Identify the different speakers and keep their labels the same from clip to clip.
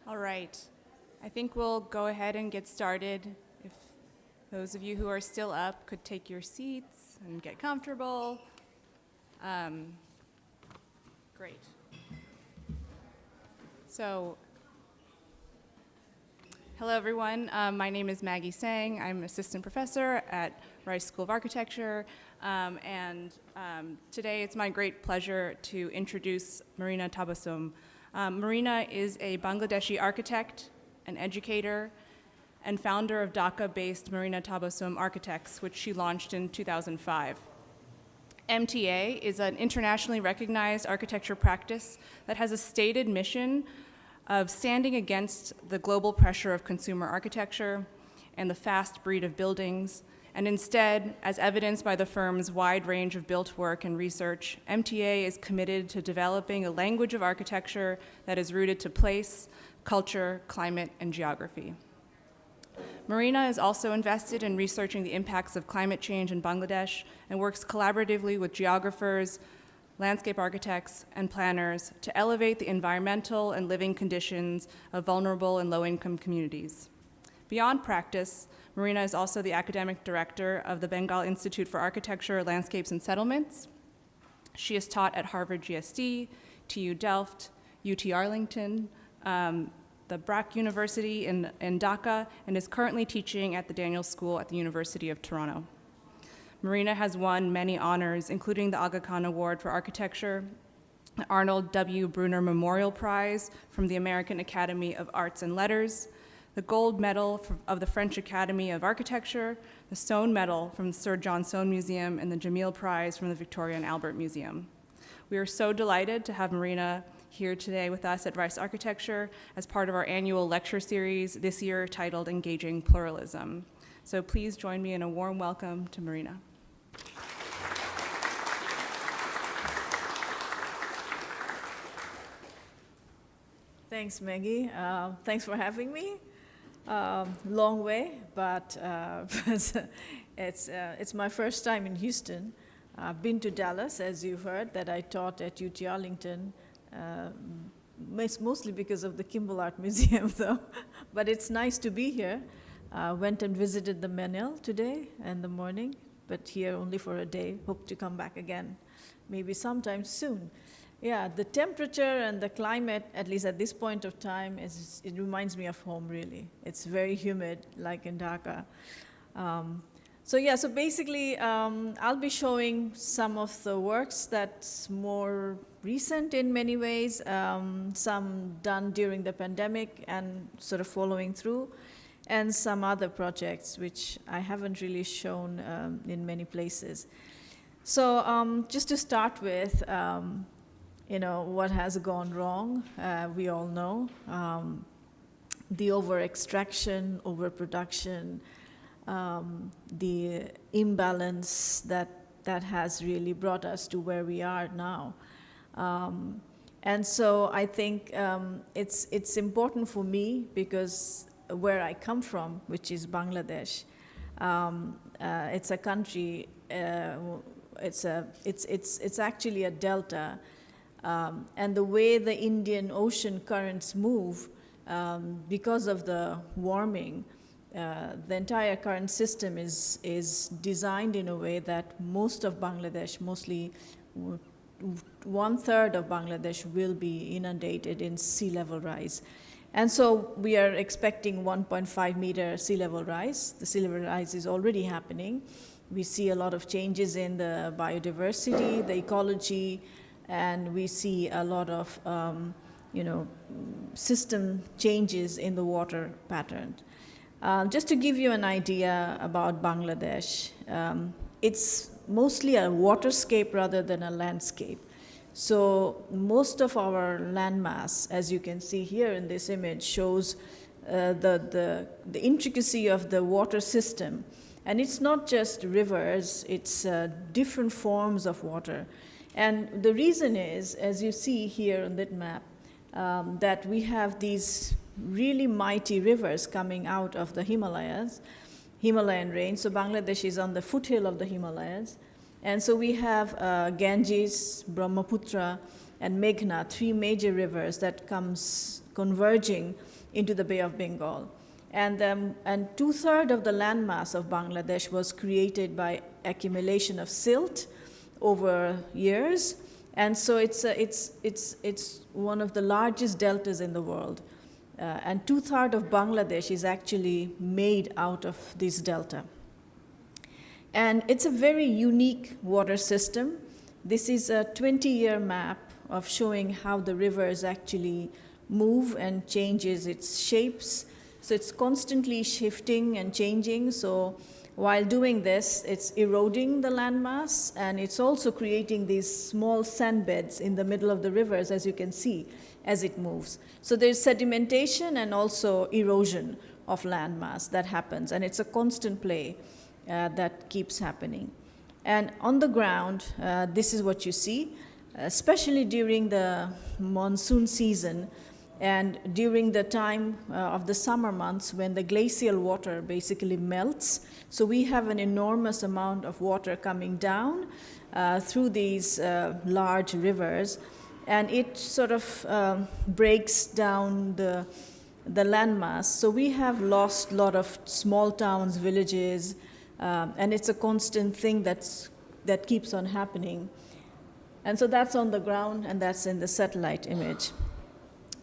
Speaker 1: All right. I think we'll go ahead and get started. If those of you who are still up could take your seats and get comfortable. Great. So, hello everyone. My name is Maggie Sang. I'm assistant professor at Rice School of Architecture. Today it's my great pleasure to introduce Marina Tabassum. Marina is a Bangladeshi architect, an educator, and founder of Dhaka-based Marina Tabassum Architects, which she launched in 2005. MTA is an internationally recognized architecture practice that has a stated mission of standing against the global pressure of consumer architecture and the fast breed of buildings, and instead, as evidenced by the firm's wide range of built work and research, MTA is committed to developing a language of architecture that is rooted to place, culture, climate, and geography. Marina is also invested in researching the impacts of climate change in Bangladesh and works collaboratively with geographers, landscape architects, and planners to elevate the environmental and living conditions of vulnerable and low-income communities. Beyond practice, Marina is also the academic director of the Bengal Institute for Architecture, Landscapes, and Settlements. She has taught at Harvard GSD, TU Delft, UT Arlington, the BRAC University in Dhaka, and is currently teaching at the Daniel School at the University of Toronto. Marina has won many honors, including the Aga Khan Award for Architecture, the Arnold W. Brunner Memorial Prize from the American Academy of Arts and Letters, the Gold Medal of the French Academy of Architecture, the Soane Medal from the Sir John Soane Museum, and the Jamil Prize from the Victoria and Albert Museum. We are so delighted to have Marina here today with us at Rice Architecture as part of our annual lecture series this year titled Engaging Pluralism. So please join me in a warm welcome to Marina.
Speaker 2: Thanks, Maggie. Thanks for having me. Long way, but it's my first time in Houston. I've been to Dallas, as you've heard, that I taught at UT Arlington, mostly because of the Kimball Art Museum, though. But it's nice to be here. Went and visited the Menil today in the morning, but here only for a day. Hope to come back again, maybe sometime soon. Yeah, the temperature and the climate, at least at this point of time, it reminds me of home, really. It's very humid, like in Dhaka. So basically, I'll be showing some of the works that's more recent in many ways, some done during the pandemic and sort of following through, and some other projects which I haven't really shown in many places. So just to start with, what has gone wrong, we all know. The over-extraction, overproduction, the imbalance that has really brought us to where we are now. And so I think it's important for me because where I come from, which is Bangladesh, it's a country, it's actually a delta. And the way the Indian Ocean currents move, because of the warming, the entire current system is designed in a way that most of Bangladesh, mostly 1/3 of Bangladesh, will be inundated in sea level rise. And so we are expecting 1.5 meter sea level rise. The sea level rise is already happening. We see a lot of changes in the biodiversity, the ecology, and we see a lot of system changes in the water pattern. Just to give you an idea about Bangladesh, it's mostly a waterscape rather than a landscape. So most of our landmass, as you can see here in this image, shows the intricacy of the water system. And it's not just rivers, it's different forms of water. And the reason is, as you see here on that map, that we have these really mighty rivers coming out of the Himalayan range. So Bangladesh is on the foothill of the Himalayas. And so we have Ganges, Brahmaputra, and Meghna, three major rivers that converging into the Bay of Bengal. And 2/3 of the landmass of Bangladesh was created by accumulation of silt over years. And so it's one of the largest deltas in the world. And 2/3 of Bangladesh is actually made out of this delta. And it's a very unique water system. This is a 20-year map of showing how the rivers actually move and changes its shapes. So it's constantly shifting and changing. So while doing this, it's eroding the landmass, and it's also creating these small sand beds in the middle of the rivers, as you can see, as it moves. So there's sedimentation and also erosion of landmass that happens, and it's a constant play that keeps happening. And on the ground, this is what you see, especially during the monsoon season and during the time of the summer months when the glacial water basically melts. So we have an enormous amount of water coming down through these large rivers, and it sort of breaks down the landmass. So we have lost a lot of small towns, villages, and it's a constant thing that keeps on happening. And so that's on the ground, and that's in the satellite image.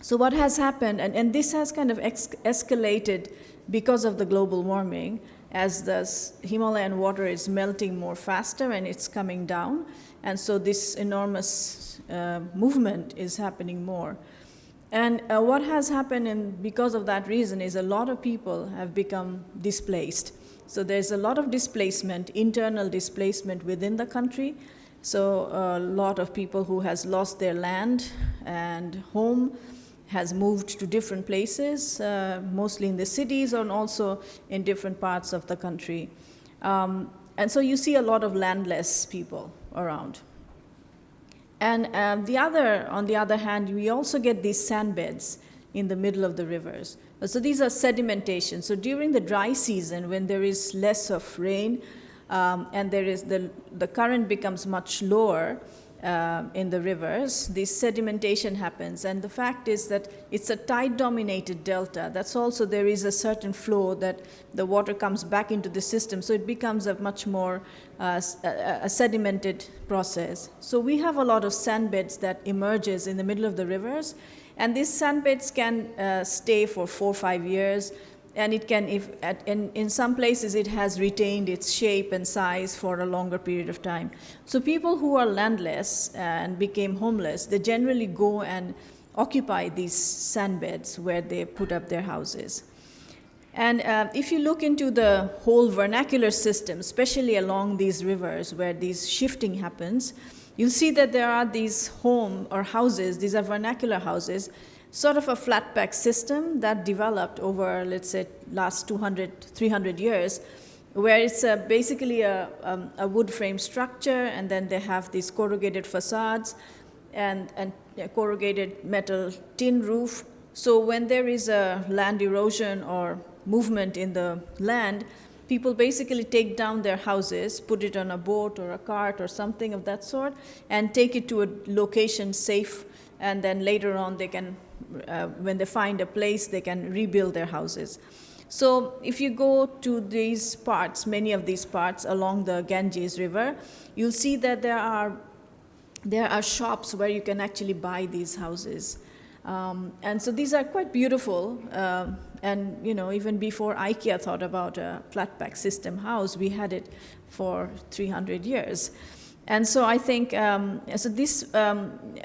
Speaker 2: So what has happened, and this has kind of escalated because of the global warming, as the Himalayan water is melting more faster and it's coming down, and so this enormous movement is happening more. And what has happened, and because of that reason, is a lot of people have become displaced. So there's a lot of displacement, internal displacement within the country. So a lot of people who has lost their land and home has moved to different places, mostly in the cities and also in different parts of the country. And so you see a lot of landless people around. And on the other hand, we also get these sand beds in the middle of the rivers. So these are sedimentation. So during the dry season, when there is less of rain, and there is the current becomes much lower in the rivers, this sedimentation happens. And the fact is that it's a tide-dominated delta. That's also, there is a certain flow that the water comes back into the system, so it becomes a much more a sedimented process. So we have a lot of sand beds that emerges in the middle of the rivers, and these sand beds can stay for 4 or 5 years. And it can, in some places, it has retained its shape and size for a longer period of time. So people who are landless and became homeless, they generally go and occupy these sand beds where they put up their houses. And if you look into the whole vernacular system, especially along these rivers where this shifting happens, you'll see that there are these home or houses, these are vernacular houses, sort of a flat pack system that developed over, let's say, last 200, 300 years, where it's basically a wood frame structure, and then they have these corrugated facades and a corrugated metal tin roof. So when there is a land erosion or movement in the land, people basically take down their houses, put it on a boat or a cart or something of that sort, and take it to a location safe, and then later on they can, when they find a place, they can rebuild their houses. So if you go to these parts, many of these parts along the Ganges River, you'll see that there are shops where you can actually buy these houses. And so these are quite beautiful. And even before IKEA thought about a flat pack system house, we had it for 300 years. And so I think, so this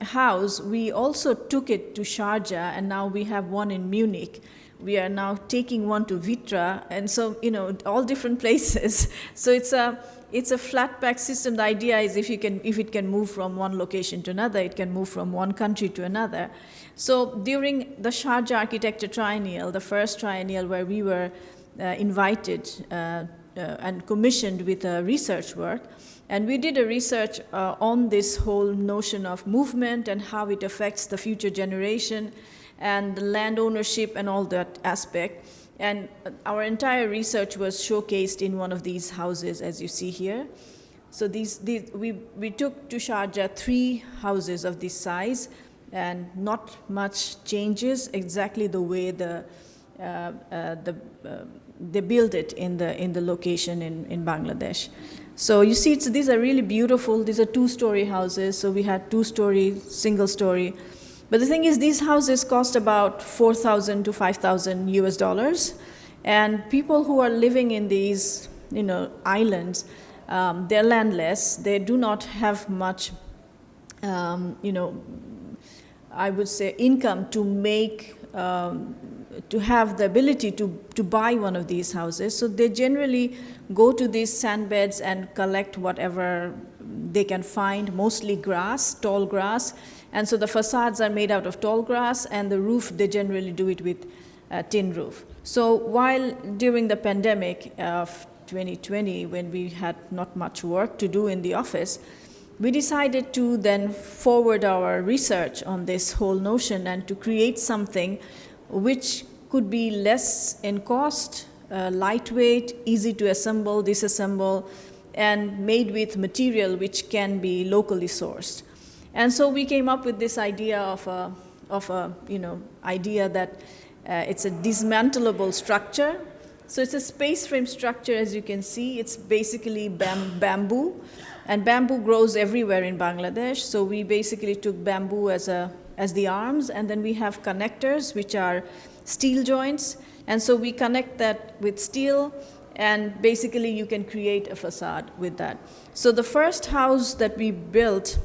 Speaker 2: house, we also took it to Sharjah, and now we have one in Munich. We are now taking one to Vitra, and so, all different places. So it's a flat pack system. The idea is if it can move from one location to another, it can move from one country to another. So during the Sharjah Architecture Triennale, the first triennial where we were invited and commissioned with research work, and we did a research on this whole notion of movement and how it affects the future generation and the land ownership and all that aspect. And our entire research was showcased in one of these houses, as you see here. So we took to Sharjah 3 houses of this size, and not much changes, exactly the way they build it in the location in Bangladesh. So you see, these are really beautiful. These are two-story houses. So we had two-story, single-story. But the thing is, these houses cost about $4,000 to $5,000 US. And people who are living in these, islands, they're landless. They do not have much, I would say, income to make, to have the ability to buy one of these houses. So they generally go to these sand beds and collect whatever they can find, mostly grass, tall grass. And so the facades are made out of tall grass, and the roof, they generally do it with tin roof. So while during the pandemic of 2020, when we had not much work to do in the office, we decided to then forward our research on this whole notion and to create something which could be less in cost, lightweight, easy to assemble, disassemble, and made with material which can be locally sourced. And so we came up with this idea of a idea that it's a dismantleable structure. So it's a space frame structure, as you can see. It's basically bamboo, and bamboo grows everywhere in Bangladesh. So we basically took bamboo as the arms, and then we have connectors, which are steel joints. And so we connect that with steel, and basically you can create a facade with that. So the first house that we built,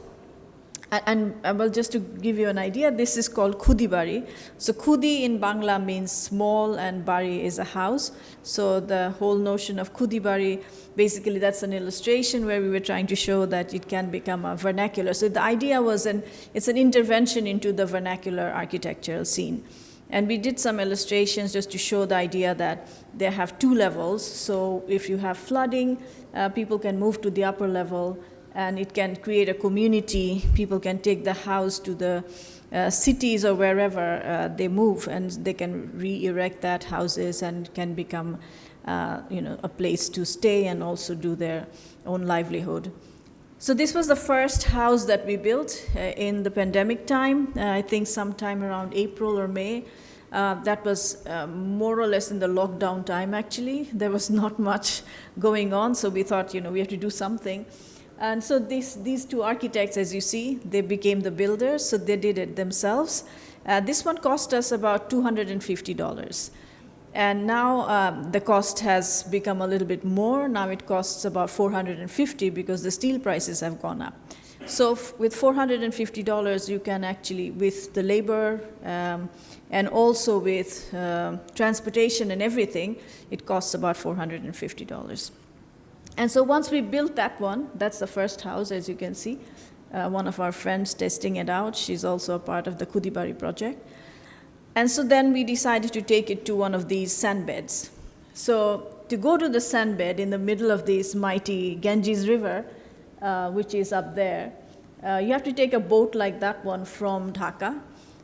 Speaker 2: and well, just to give you an idea, this is called Khudi Bari. So Khudi in Bangla means small, and Bari is a house. So the whole notion of Khudi Bari, basically that's an illustration where we were trying to show that it can become a vernacular. So the idea was it's an intervention into the vernacular architectural scene. And we did some illustrations just to show the idea that they have two levels. So if you have flooding, people can move to the upper level, and it can create a community. People can take the house to the cities or wherever they move, and they can re-erect that houses and can become a place to stay and also do their own livelihood. So this was the first house that we built in the pandemic time, I think sometime around April or May. That was more or less in the lockdown time, actually. There was not much going on, so we thought, we have to do something. And so these two architects, as you see, they became the builders, so they did it themselves. This one cost us about $250. And now the cost has become a little bit more. Now it costs about $450 because the steel prices have gone up. So with $450, you can actually, with the labor and also with transportation and everything, it costs about $450. And so once we built that one, that's the first house, as you can see. One of our friends testing it out. She's also a part of the Khudi Bari project. And so then we decided to take it to one of these sand beds. So to go to the sand bed in the middle of this mighty Ganges River, which is up there, you have to take a boat like that one from Dhaka.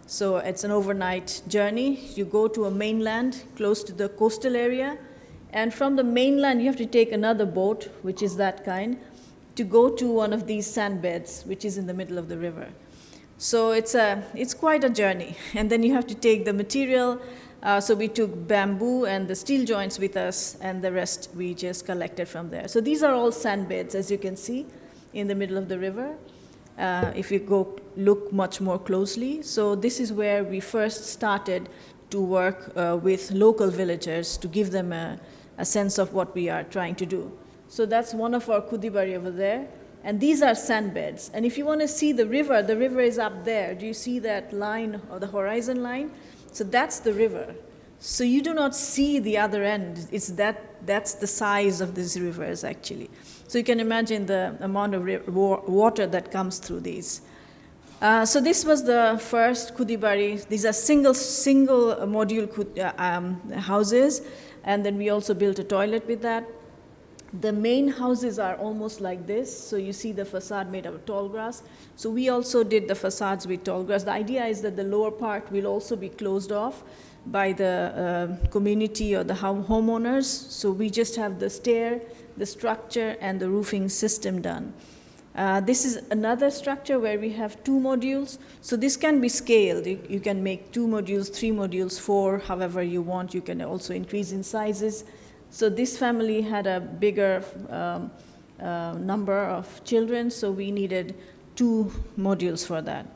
Speaker 2: So it's an overnight journey. You go to a mainland close to the coastal area, and from the mainland you have to take another boat, which is that kind, to go to one of these sand beds, which is in the middle of the river. So it's quite a journey. And then you have to take the material. So we took bamboo and the steel joints with us, and the rest we just collected from there. So these are all sand beds, as you can see, in the middle of the river. If you go look much more closely. So this is where we first started to work with local villagers to give them a sense of what we are trying to do. So that's one of our Khudi Bari over there. And these are sand beds. And if you want to see the river is up there. Do you see that line, or the horizon line? So that's the river. So you do not see the other end. That's the size of these rivers, actually. So you can imagine the amount of water that comes through these. So this was the first Khudi Bari. These are single module houses, and then we also built a toilet with that. The main houses are almost like this. So you see the facade made of tall grass. So we also did the facades with tall grass. The idea is that the lower part will also be closed off by the community or the homeowners. So we just have the stair, the structure, and the roofing system done. This is another structure where we have 2 modules. So this can be scaled. You can make 2 modules, 3 modules, 4, however you want. You can also increase in sizes. So this family had a bigger number of children, so we needed 2 modules for that.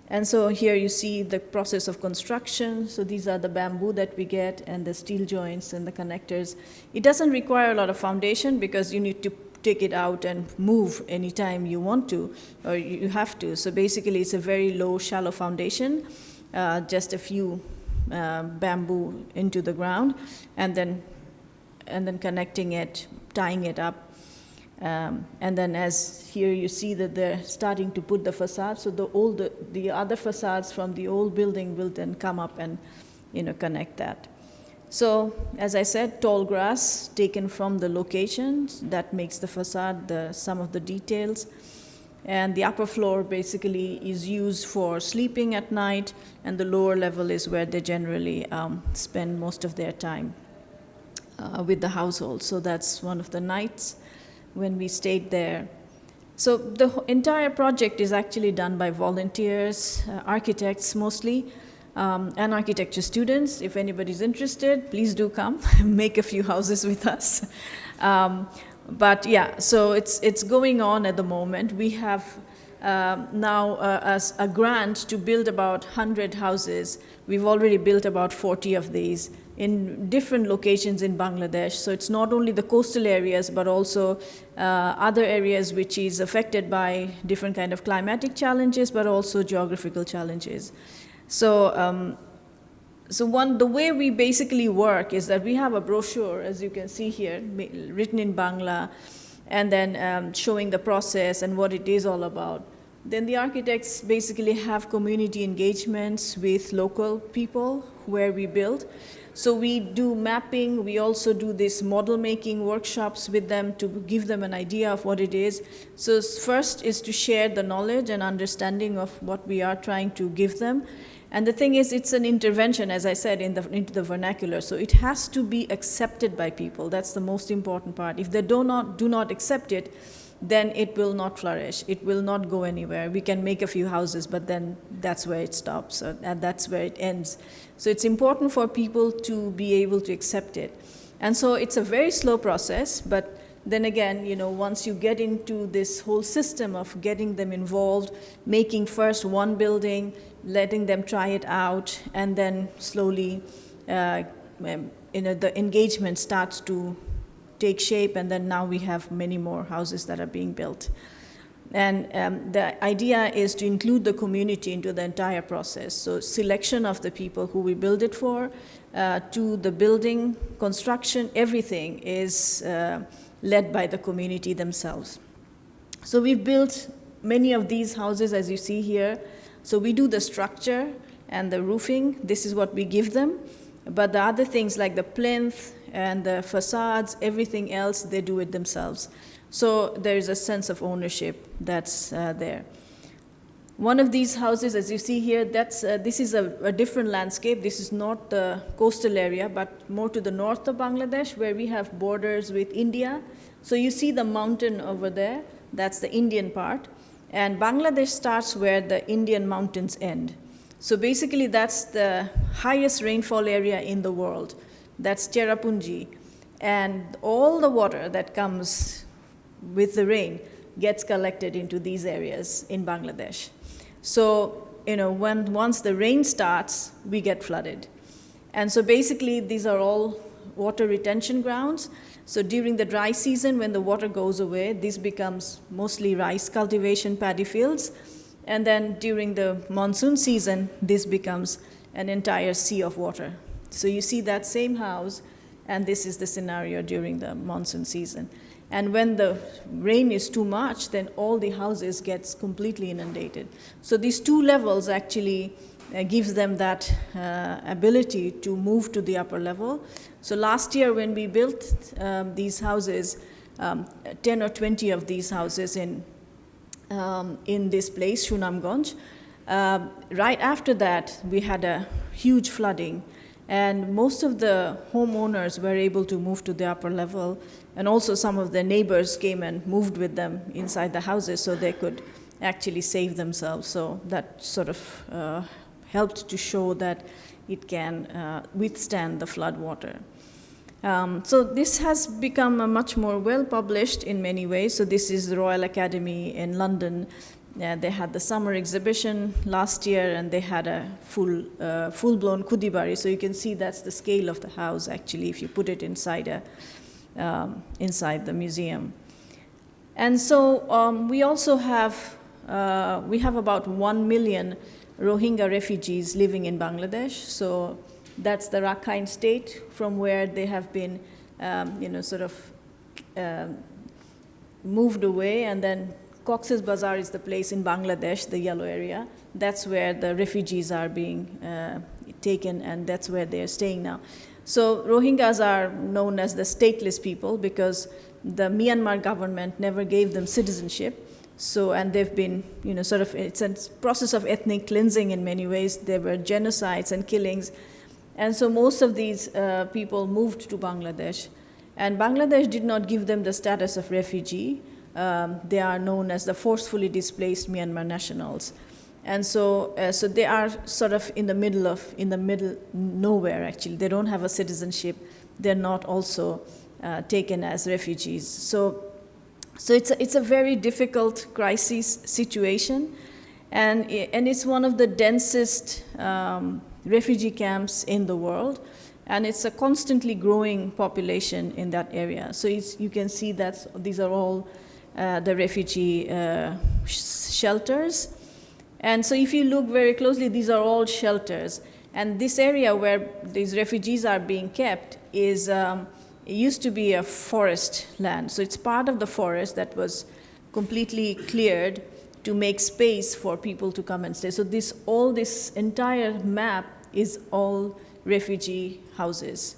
Speaker 2: And so here you see the process of construction. So these are the bamboo that we get and the steel joints and the connectors. It doesn't require a lot of foundation because you need to take it out and move anytime you want to, or you have to. So basically it's a very low, shallow foundation, just a few bamboo into the ground, and then connecting it, tying it up. And then as here you see that they're starting to put the facade, so the other facades from the old building will then come up and connect that. So as I said, tall grass taken from the locations that makes the facade, some of the details. And the upper floor basically is used for sleeping at night, and the lower level is where they generally spend most of their time with the household. So that's one of the nights when we stayed there. So the entire project is actually done by volunteers, architects mostly, and architecture students. If anybody's interested, please do come, make a few houses with us. But yeah, so it's going on at the moment. We have now as a grant to build about 100 houses. We've already built about 40 of these in different locations in Bangladesh. So it's not only the coastal areas, but also other areas which is affected by different kind of climatic challenges, but also geographical challenges. So, the way we basically work is that we have a brochure, as you can see here, written in Bangla, and then showing the process and what it is all about. Then the architects basically have community engagements with local people where we build. So we do mapping, we also do this model making workshops with them to give them an idea of what it is. So first is to share the knowledge and understanding of what we are trying to give them. And the thing is, it's an intervention, as I said, into the vernacular. So it has to be accepted by people. That's the most important part. If they do not accept it, then it will not flourish. It will not go anywhere. We can make a few houses, but then that's where it stops, and that's where it ends. So it's important for people to be able to accept it. And so it's a very slow process, but then again, once you get into this whole system of getting them involved, making first one building, letting them try it out, and then slowly, the engagement starts to take shape, and then now we have many more houses that are being built. And the idea is to include the community into the entire process. So selection of the people who we build it for, to the building, construction, everything is led by the community themselves. So we've built many of these houses, as you see here. So we do the structure and the roofing. This is what we give them. But the other things like the plinth and the facades, everything else, they do it themselves. So there is a sense of ownership that's there. One of these houses, as you see here, this is a different landscape. This is not the coastal area, but more to the north of Bangladesh, where we have borders with India. So you see the mountain over there. That's the Indian part. And Bangladesh starts where the Indian mountains end. So basically, that's the highest rainfall area in the world. That's Cherrapunji. And all the water that comes with the rain gets collected into these areas in Bangladesh. So, once the rain starts, we get flooded. And so basically, these are all water retention grounds. So during the dry season, when the water goes away, this becomes mostly rice cultivation paddy fields. And then during the monsoon season, this becomes an entire sea of water. So you see that same house, and this is the scenario during the monsoon season. And when the rain is too much, then all the houses gets completely inundated. So these 2 levels actually gives them that ability to move to the upper level. So last year when we built these houses, 10 or 20 of these houses in this place, Sunamganj, right after that we had a huge flooding. And most of the homeowners were able to move to the upper level, and also some of the neighbors came and moved with them inside the houses so they could actually save themselves. So that sort of helped to show that it can withstand the flood water. So this has become much more well-published in many ways. So this is the Royal Academy in London. They had the summer exhibition last year, and they had a full-blown kudibari. So you can see that's the scale of the house, actually, if you put it inside the museum. And so we also have about 1 million Rohingya refugees living in Bangladesh. So that's the Rakhine state from where they have been, moved away. And then Cox's Bazar is the place in Bangladesh, the yellow area. That's where the refugees are being taken, and that's where they're staying now. So Rohingyas are known as the stateless people because the Myanmar government never gave them citizenship. So, and they've been, it's a process of ethnic cleansing in many ways. There were genocides and killings. And so most of these people moved to Bangladesh. And Bangladesh did not give them the status of refugee. They are known as the forcefully displaced Myanmar nationals. And so they are sort of in the middle nowhere, actually. They don't have a citizenship. They're not also taken as refugees. So it's a very difficult crisis situation. And it's one of the densest refugee camps in the world. And it's a constantly growing population in that area. So you can see that these are all the refugee shelters. And so if you look very closely, these are all shelters. And this area where these refugees are being kept is, it used to be a forest land. So it's part of the forest that was completely cleared to make space for people to come and stay. So this entire map is all refugee houses.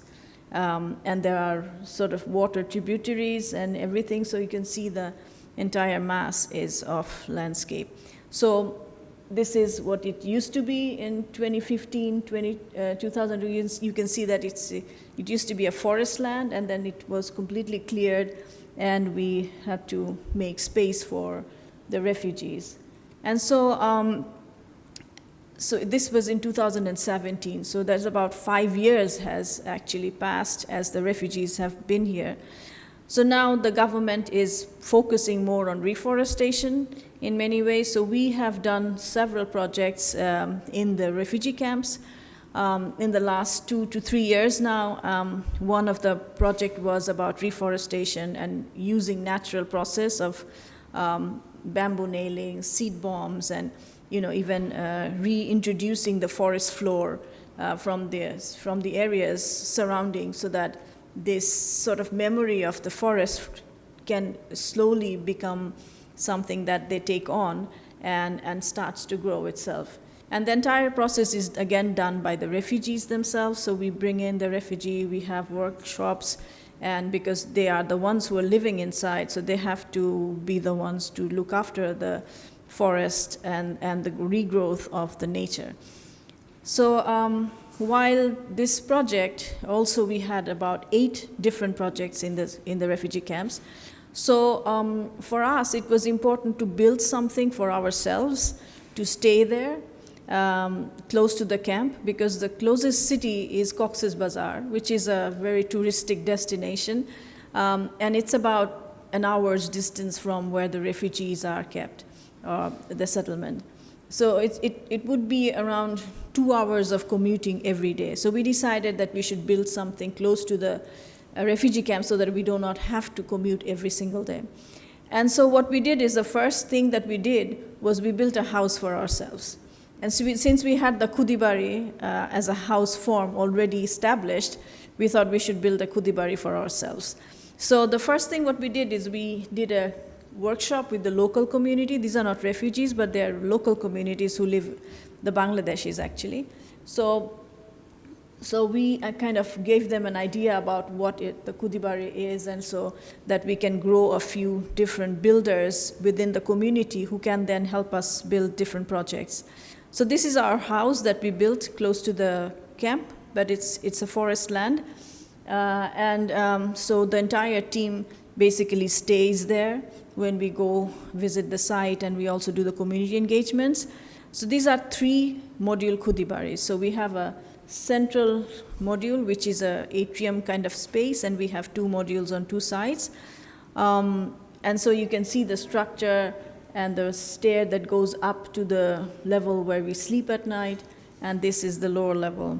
Speaker 2: And there are sort of water tributaries and everything, so you can see the entire mass is of landscape. So this is what it used to be in 2015, 2000. You can see that it used to be a forest land, and then it was completely cleared, and we had to make space for the refugees. And so, so this was in 2017, so that's about 5 years has actually passed as the refugees have been here. So now the government is focusing more on reforestation in many ways. So we have done several projects in the refugee camps in the last 2 to 3 years now. One of the project was about reforestation and using natural process of bamboo nailing, seed bombs, and even reintroducing the forest floor from the areas surrounding, so that this sort of memory of the forest can slowly become something that they take on and starts to grow itself. And the entire process is again done by the refugees themselves. So we bring in the refugee, we have workshops, and because they are the ones who are living inside, so they have to be the ones to look after the forest and the regrowth of the nature. So while this project, also we had about 8 different projects in the refugee camps. So for us, it was important to build something for ourselves to stay there, close to the camp, because the closest city is Cox's Bazar, which is a very touristic destination, and it's about an hour's distance from where the refugees are kept, the settlement. So it would be around 2 hours of commuting every day. So we decided that we should build something close to the refugee camp so that we do not have to commute every single day. And so what we did is, the first thing that we did was we built a house for ourselves. And so since we had the kudibari as a house form already established, we thought we should build a kudibari for ourselves. So the first thing what we did is we did a workshop with the local community. These are not refugees, but they're local communities who live, the Bangladeshis actually. So we kind of gave them an idea about what the kudibari is, and so that we can grow a few different builders within the community who can then help us build different projects. So this is our house that we built close to the camp, but it's a forest land. So the entire team basically stays there when we go visit the site, and we also do the community engagements. So these are 3 module Khudibaris. So we have a central module, which is an atrium kind of space, and we have 2 modules on 2 sides. And so you can see the structure and the stair that goes up to the level where we sleep at night, and this is the lower level.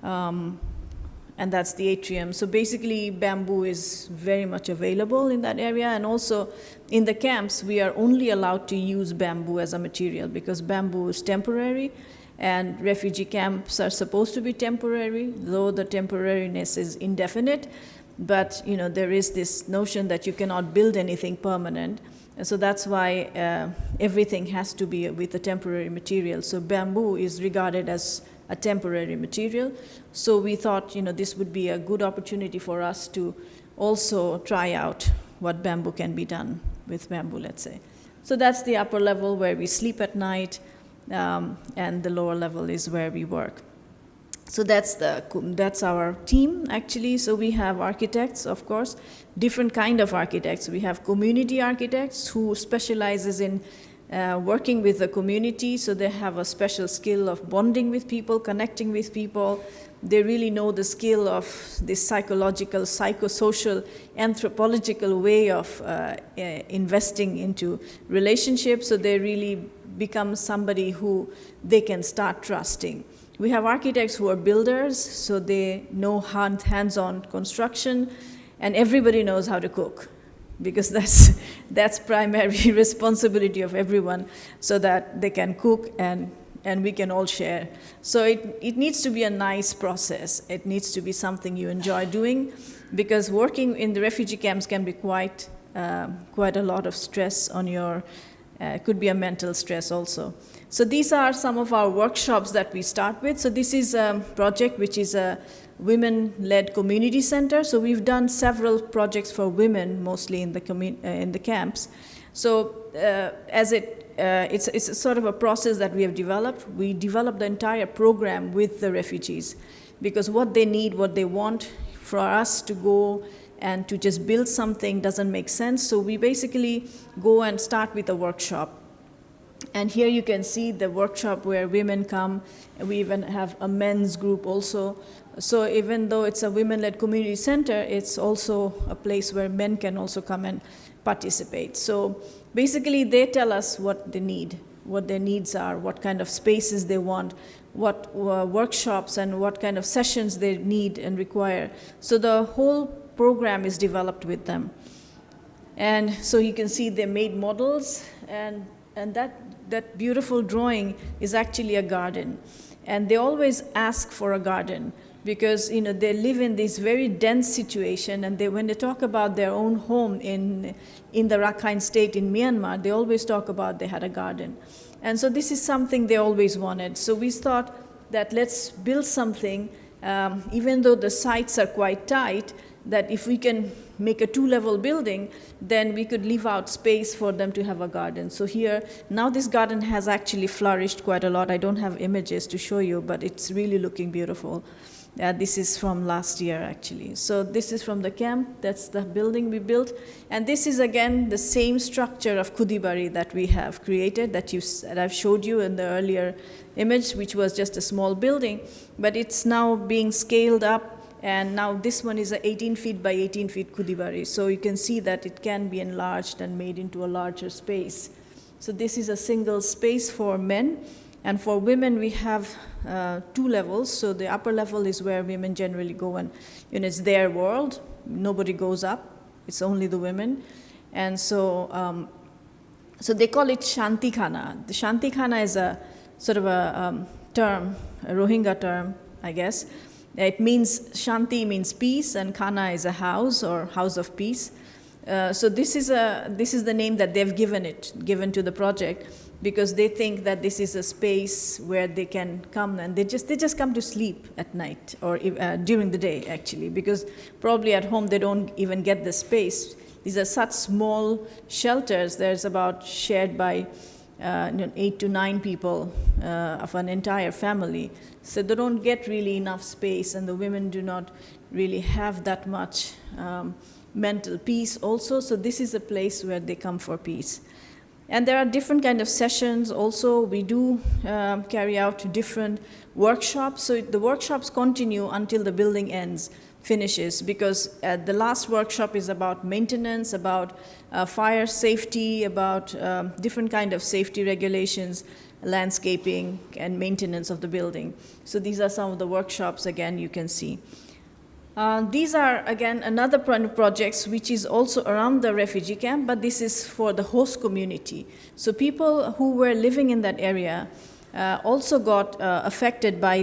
Speaker 2: And that's the atrium. So basically, bamboo is very much available in that area. And also, in the camps, we are only allowed to use bamboo as a material because bamboo is temporary, and refugee camps are supposed to be temporary, though the temporariness is indefinite. But there is this notion that you cannot build anything permanent. And so that's why everything has to be with a temporary material. So bamboo is regarded as a temporary material. So we thought, this would be a good opportunity for us to also try out what bamboo can be done with bamboo, let's say. So that's the upper level where we sleep at night, and the lower level is where we work. So that's our team, actually. So we have architects, of course, different kind of architects. We have community architects who specializes in working with the community, so they have a special skill of bonding with people, connecting with people. They really know the skill of this psychological, psychosocial, anthropological way of investing into relationships, so they really become somebody who they can start trusting. We have architects who are builders, so they know hands-on construction, and everybody knows how to cook, because that's primary responsibility of everyone, so that they can cook and we can all share. So it needs to be a nice process. It needs to be something you enjoy doing, because working in the refugee camps can be quite a lot of stress on your, could be a mental stress also. So these are some of our workshops that we start with. So this is a project which is a women-led community center. So we've done several projects for women, mostly in the camps. So it's a sort of a process that we have developed. We developed the entire program with the refugees, because what they need, what they want, for us to go and to just build something doesn't make sense. So we basically go and start with a workshop. And here you can see the workshop where women come, and we even have a men's group also. So even though it's a women-led community center, it's also a place where men can also come and participate. So basically they tell us what they need, what their needs are, what kind of spaces they want, what workshops and what kind of sessions they need and require. So the whole program is developed with them. And so you can see they made models, and that beautiful drawing is actually a garden. And they always ask for a garden, because they live in this very dense situation, and when they talk about their own home in the Rakhine state in Myanmar, they always talk about they had a garden. And so this is something they always wanted. So we thought that let's build something, even though the sites are quite tight, that if we can make a 2-level building, then we could leave out space for them to have a garden. So here, now this garden has actually flourished quite a lot. I don't have images to show you, but it's really looking beautiful. This is from last year, actually. So this is from the camp. That's the building we built. And this is, again, the same structure of Khudibari that we have created, that I've showed you in the earlier image, which was just a small building. But it's now being scaled up. And now this one is a 18 feet by 18 feet Khudibari. So you can see that it can be enlarged and made into a larger space. So this is a single space for men. And for women, we have 2 levels. So the upper level is where women generally go, and it's their world. Nobody goes up. It's only the women. And so they call it Shanti Khana. The Shanti Khana is a sort of a term, a Rohingya term, I guess. It means, Shanti means peace, and Khana is a house or house of peace. So this is the name that they've given to the project, because they think that this is a space where they can come, and they just come to sleep at night, or during the day, actually, because probably at home they don't even get the space. These are such small shelters. There's about shared by 8 to 9 people of an entire family. So they don't get really enough space, and the women do not really have that much mental peace also. So this is a place where they come for peace. And there are different kind of sessions also. We do carry out different workshops. So the workshops continue until the building finishes, because the last workshop is about maintenance, about fire safety, about different kind of safety regulations, landscaping, and maintenance of the building. So these are some of the workshops, again, you can see. These are, again, another projects which is also around the refugee camp, but this is for the host community. So people who were living in that area also got affected by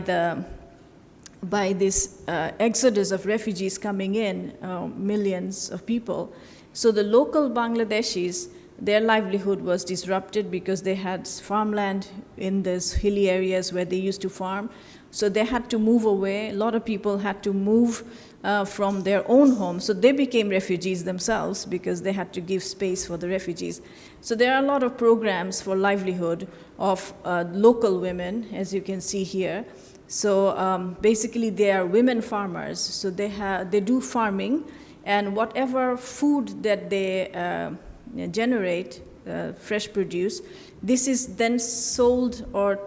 Speaker 2: this exodus of refugees coming in, millions of people. So the local Bangladeshis, their livelihood was disrupted because they had farmland in these hilly areas where they used to farm. So they had to move away. A lot of people had to move from their own homes. So they became refugees themselves because they had to give space for the refugees. So there are a lot of programs for livelihood of local women, as you can see here. So basically they are women farmers. So they do farming, and whatever food that they generate, fresh produce, this is then sold or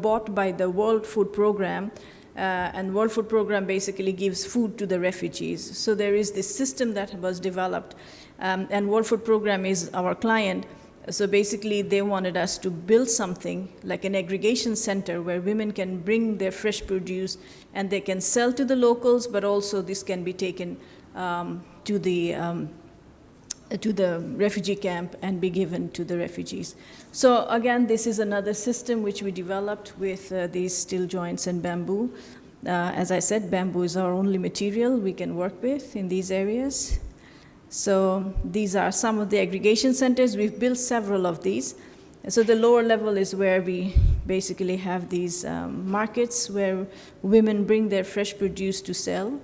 Speaker 2: bought by the World Food Program, and World Food Program basically gives food to the refugees. So there is this system that was developed, and World Food Program is our client. So basically they wanted us to build something like an aggregation center where women can bring their fresh produce and they can sell to the locals, but also this can be taken to the refugee camp and be given to the refugees. So again, this is another system which we developed with these steel joints and bamboo. As I said, bamboo is our only material we can work with in these areas. So these are some of the aggregation centers. We've built several of these. So the lower level is where we basically have these markets where women bring their fresh produce to sell.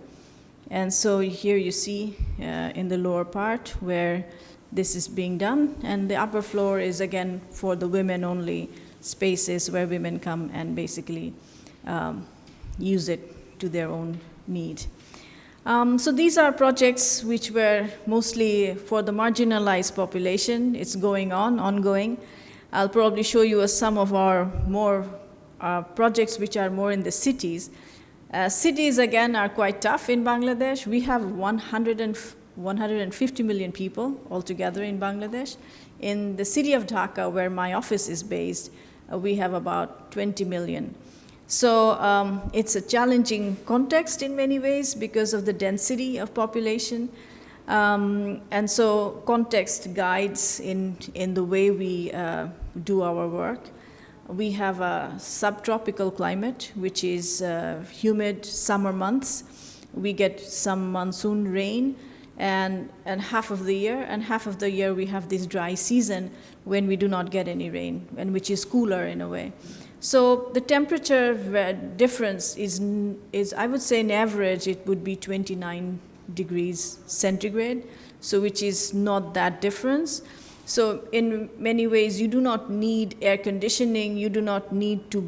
Speaker 2: And so here you see in the lower part where this is being done. And the upper floor is, again, for the women-only spaces where women come and basically use it to their own need. So these are projects which were mostly for the marginalized population. It's ongoing. I'll probably show you some of our more projects which are more in the cities. Cities, again, are quite tough in Bangladesh. We have 150 million people altogether in Bangladesh. In the city of Dhaka, where my office is based, we have about 20 million. So it's a challenging context in many ways because of the density of population. And so context guides in the way we do our work. We have a subtropical climate, which is humid summer months. We get some monsoon rain and half of the year, and half of the year we have this dry season when we do not get any rain, and which is cooler in a way. So the temperature difference is, I would say, in average, it would be 29 degrees centigrade, so which is not that difference. So in many ways, you do not need air conditioning. You do not need to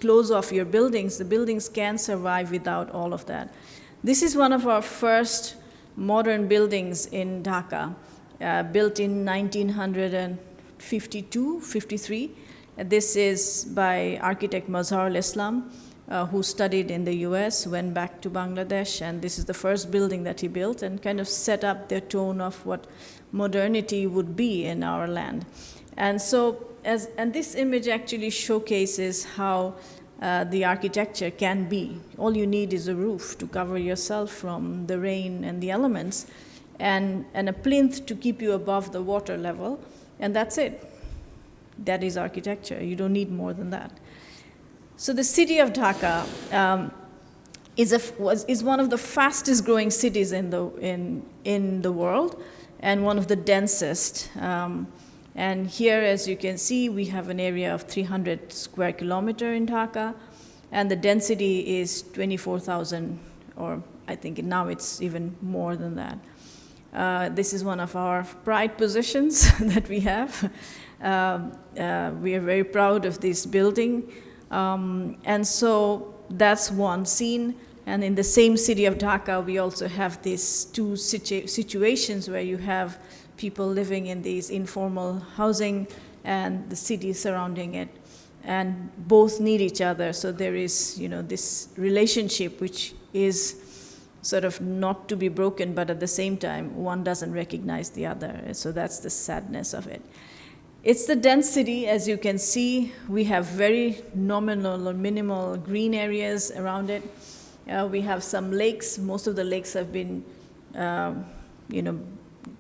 Speaker 2: close off your buildings. The buildings can survive without all of that. This is one of our first modern buildings in Dhaka, built in 1952, 53. This is by architect Mazhar al-Islam, who studied in the US, went back to Bangladesh, and this is the first building that he built and kind of set up the tone of what modernity would be in our land. And so, and this image actually showcases how the architecture can be. All you need is a roof to cover yourself from the rain and the elements, and a plinth to keep you above the water level, and that's it. That is architecture. You don't need more than that. So the city of Dhaka is one of the fastest growing cities in the world, and one of the densest. And here, as you can see, we have an area of 300 square kilometer in Dhaka, and the density is 24,000, or I think now it's even more than that. This is one of our pride positions that we have. We are very proud of this building. And so that's one scene. And in the same city of Dhaka, we also have these two situations where you have people living in these informal housing and the city surrounding it. And both need each other. So there is, this relationship which is sort of not to be broken, but at the same time, one doesn't recognize the other. So that's the sadness of it. It's the density, as you can see. We have very nominal or minimal green areas around it. We have some lakes. Most of the lakes have been,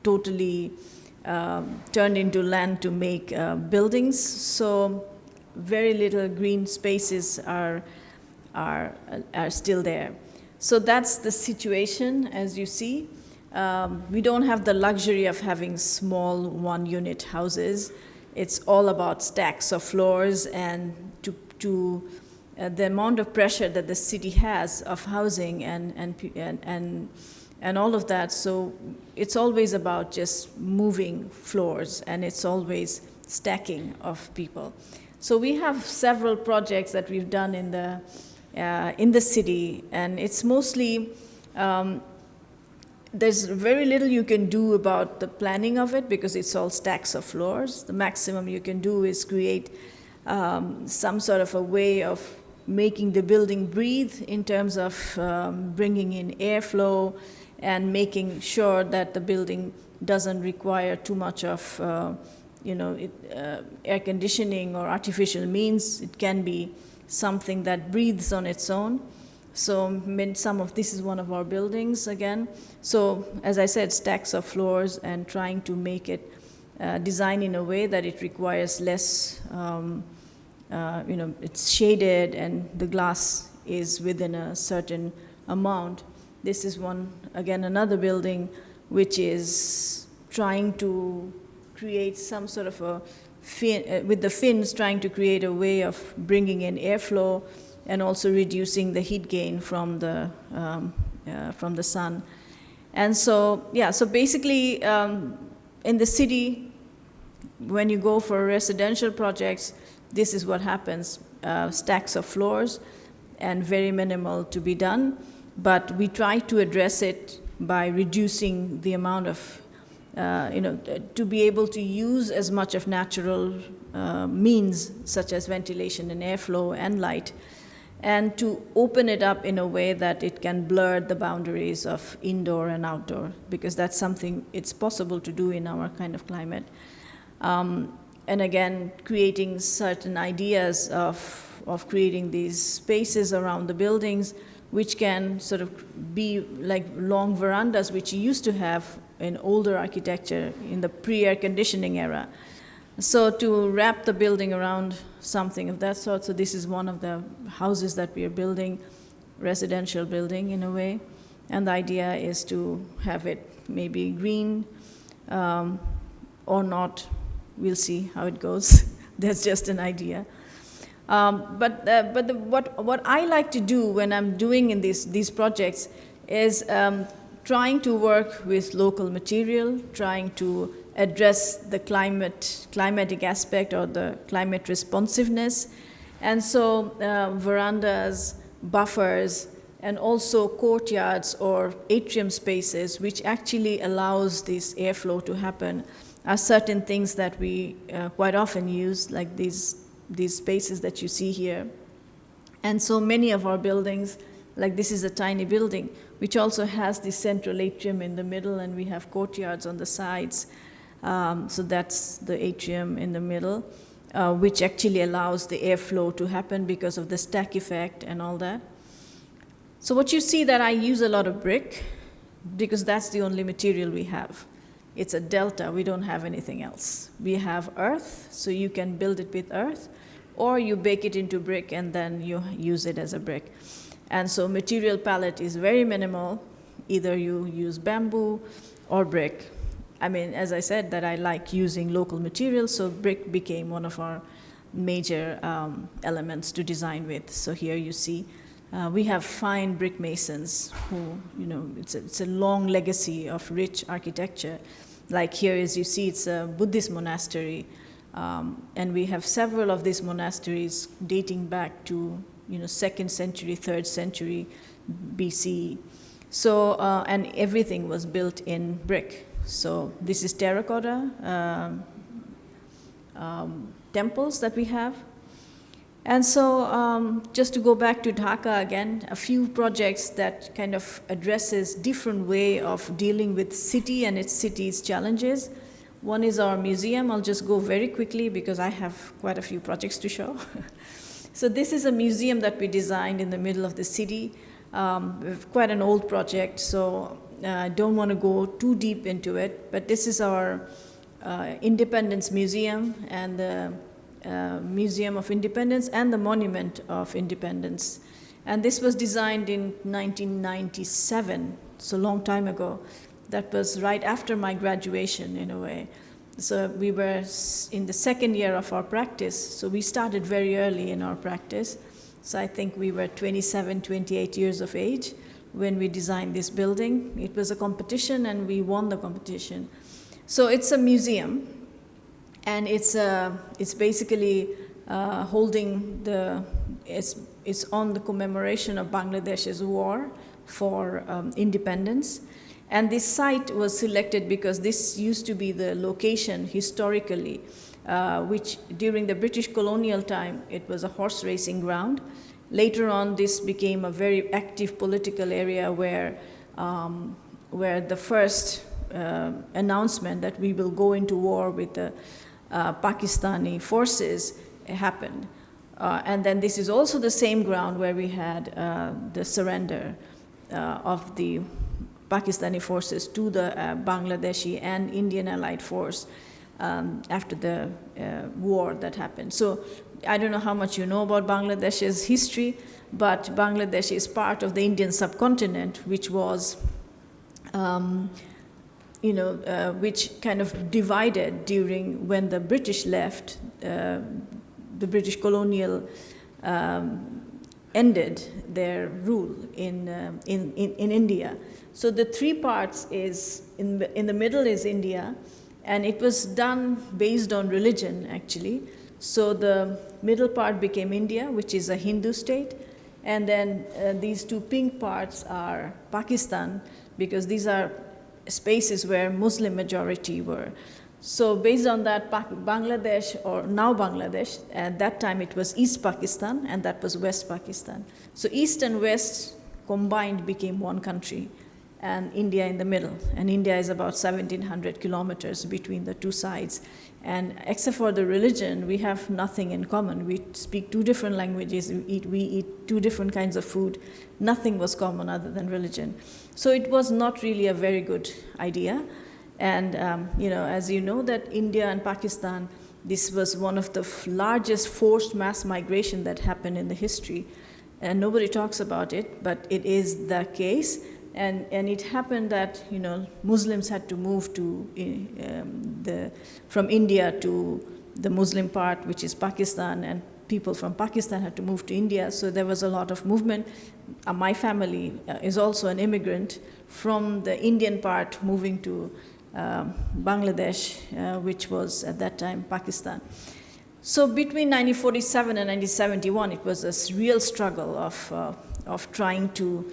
Speaker 2: totally turned into land to make buildings. So very little green spaces are still there. So that's the situation, as you see. We don't have the luxury of having small one-unit houses. It's all about stacks of floors, and the amount of pressure that the city has of housing and all of that. So it's always about just moving floors, and it's always stacking of people. So we have several projects that we've done in the city, and it's mostly, there's very little you can do about the planning of it because it's all stacks of floors. The maximum you can do is create some sort of a way of making the building breathe in terms of bringing in airflow and making sure that the building doesn't require too much of air conditioning or artificial means. It can be something that breathes on its own. So this is one of our buildings again. So as I said, stacks of floors and trying to make it design in a way that it requires less, it's shaded and the glass is within a certain amount. This is another building which is trying to create some sort of a fin, with the fins trying to create a way of bringing in airflow and also reducing the heat gain from the sun. And so, so basically in the city, when you go for residential projects, this is what happens, stacks of floors and very minimal to be done. But we try to address it by reducing the amount of, to be able to use as much of natural means, such as ventilation and airflow and light, and to open it up in a way that it can blur the boundaries of indoor and outdoor, because that's something it's possible to do in our kind of climate. And again, creating certain ideas of creating these spaces around the buildings, which can sort of be like long verandas, which you used to have in older architecture in the pre-air conditioning era. So to wrap the building around something of that sort, so this is one of the houses that we are building, residential building in a way, and the idea is to have it maybe green or not. We'll see how it goes. That's just an idea. What I like to do when I'm doing in these projects is trying to work with local material, trying to address the climatic aspect or the climate responsiveness. And so verandas, buffers, and also courtyards or atrium spaces, which actually allows this airflow to happen, are certain things that we quite often use, like these spaces that you see here. And so many of our buildings, like this is a tiny building, which also has the central atrium in the middle, and we have courtyards on the sides. So that's the atrium in the middle, which actually allows the airflow to happen because of the stack effect and all that. So what you see that I use a lot of brick, because that's the only material we have. It's a delta, we don't have anything else. We have earth, so you can build it with earth, or you bake it into brick and then you use it as a brick. And so material palette is very minimal. Either you use bamboo or brick. I mean, as I said, that I like using local materials, so brick became one of our major elements to design with. So here you see We have fine brick masons who, it's a long legacy of rich architecture. Like here, as you see, it's a Buddhist monastery. And we have several of these monasteries dating back to, 2nd century, 3rd century BC. So, and everything was built in brick. So this is terracotta temples that we have. And so just to go back to Dhaka again, a few projects that kind of addresses different way of dealing with city and its city's challenges. One is our museum. I'll just go very quickly because I have quite a few projects to show. So this is a museum that we designed in the middle of the city. Quite an old project, so I don't want to go too deep into it, but this is our Independence Museum and the Museum of Independence and the Monument of Independence. And this was designed in 1997, so a long time ago. That was right after my graduation, in a way. So we were in the 2nd year of our practice, so we started very early in our practice. So I think we were 27, 28 years of age when we designed this building. It was a competition and we won the competition. So it's a museum, and it's basically holding it's on the commemoration of Bangladesh's war for independence. And this site was selected because this used to be the location historically, which during the British colonial time, it was a horse racing ground. Later on, this became a very active political area where the first announcement that we will go into war with the Pakistani forces happened. And then this is also the same ground where we had the surrender of the Pakistani forces to the Bangladeshi and Indian allied force after the war that happened. So I don't know how much you know about Bangladesh's history, but Bangladesh is part of the Indian subcontinent, which was, which kind of divided during when the British left, the British colonial ended their rule in India. So the 3 parts is, in the middle is India, and it was done based on religion, actually. So the middle part became India, which is a Hindu state, and then these 2 pink parts are Pakistan, because these are spaces where Muslim majority were. So based on that, Bangladesh, or now Bangladesh, at that time it was East Pakistan, and that was West Pakistan. So East and West combined became one country, and India in the middle. And India is about 1,700 kilometers between the 2 sides. And except for the religion, we have nothing in common. We speak 2 different languages, we eat 2 different kinds of food. Nothing was common other than religion. So it was not really a very good idea. And as you know, that India and Pakistan, this was one of the largest forced mass migration that happened in the history. And nobody talks about it, but it is the case. And it happened that Muslims had to move to from India to the Muslim part, which is Pakistan, and people from Pakistan had to move to India. So there was a lot of movement. My family is also an immigrant from the Indian part, moving to Bangladesh, which was at that time Pakistan. So between 1947 and 1971, it was a real struggle of trying to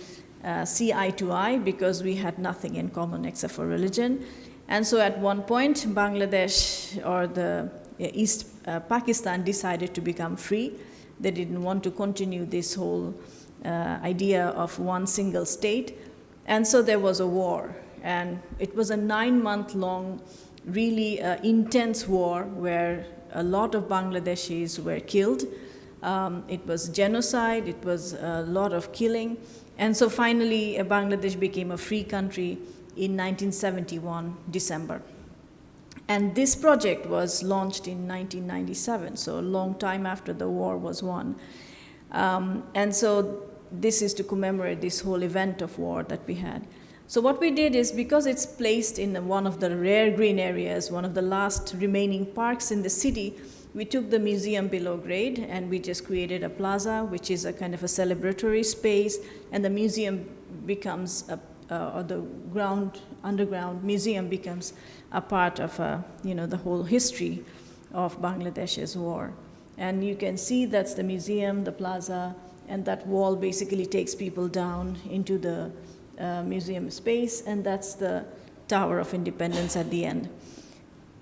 Speaker 2: see eye to eye, because we had nothing in common except for religion. And so at one point, Bangladesh, or the East Pakistan, decided to become free. They didn't want to continue this whole idea of one single state. And so there was a war. And it was a 9-month-long, really intense war where a lot of Bangladeshis were killed. It was genocide, it was a lot of killing. And so finally, Bangladesh became a free country in 1971, December. And this project was launched in 1997, so a long time after the war was won. And so this is to commemorate this whole event of war that we had. So what we did is, because it's placed in one of the rare green areas, one of the last remaining parks in the city, we took the museum below grade and we just created a plaza, which is a kind of a celebratory space, and the museum becomes, or the underground museum becomes a part of, the whole history of Bangladesh's war. And you can see that's the museum, the plaza, and that wall basically takes people down into the museum space, and that's the Tower of Independence at the end.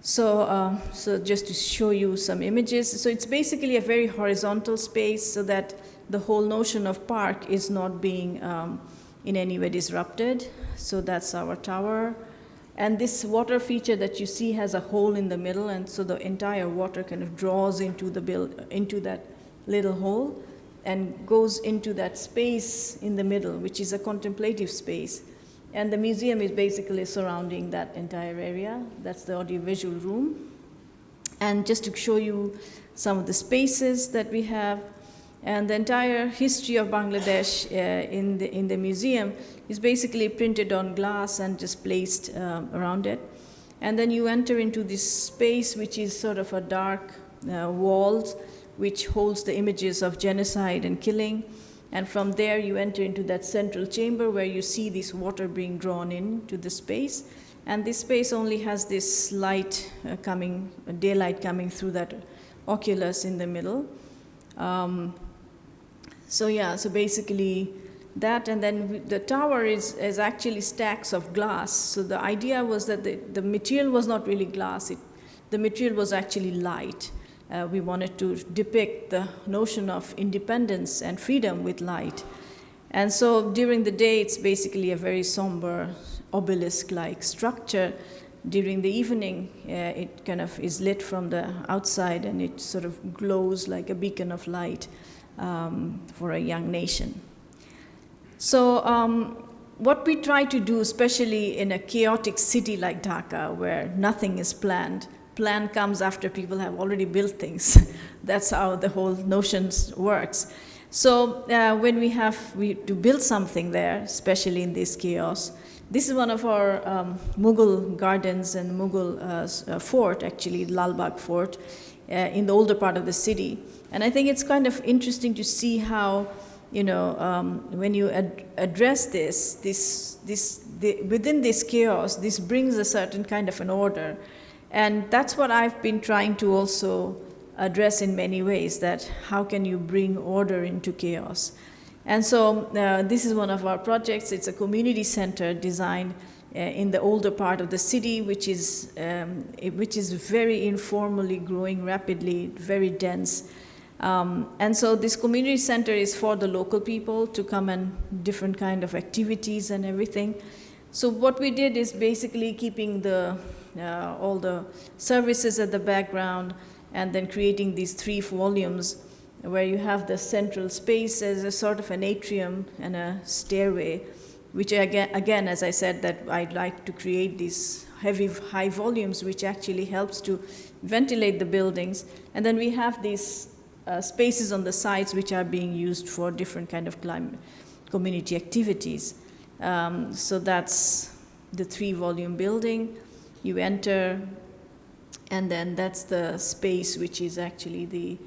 Speaker 2: So, so just to show you some images, so it's basically a very horizontal space so that the whole notion of park is not being in any way disrupted. So that's our tower. And this water feature that you see has a hole in the middle, and so the entire water kind of draws into into that little hole and goes into that space in the middle, which is a contemplative space. And the museum is basically surrounding that entire area. That's the audiovisual room. And just to show you some of the spaces that we have, and the entire history of Bangladesh in the museum is basically printed on glass and just placed around it. And then you enter into this space, which is sort of a dark walls, which holds the images of genocide and killing. And from there, you enter into that central chamber where you see this water being drawn into the space. And this space only has this light daylight coming through that oculus in the middle. So basically that, and then the tower is actually stacks of glass. So the idea was that the material was not really glass, the material was actually light. We wanted to depict the notion of independence and freedom with light. And so during the day, it's basically a very somber obelisk-like structure. During the evening, it kind of is lit from the outside, and it sort of glows like a beacon of light for a young nation. So what we try to do, especially in a chaotic city like Dhaka, where nothing is planned, plan comes after people have already built things. That's how the whole notion works. So when we to build something there, especially in this chaos, this is one of our Mughal gardens and Mughal fort, actually, Lal Bagh Fort, in the older part of the city. And I think it's kind of interesting to see how, when you address within this chaos, this brings a certain kind of an order. And that's what I've been trying to also address in many ways, that how can you bring order into chaos? And so this is one of our projects. It's a community center designed in the older part of the city, which is very informally growing rapidly, very dense. And so this community center is for the local people to come and different kind of activities and everything. So what we did is basically keeping all the services at the background, and then creating these 3 volumes where you have the central space as a sort of an atrium and a stairway, which again, as I said, that I'd like to create these high volumes, which actually helps to ventilate the buildings. And then we have these spaces on the sides which are being used for different kind of community activities. So that's the 3-volume building. You enter, and then that's the space which is actually the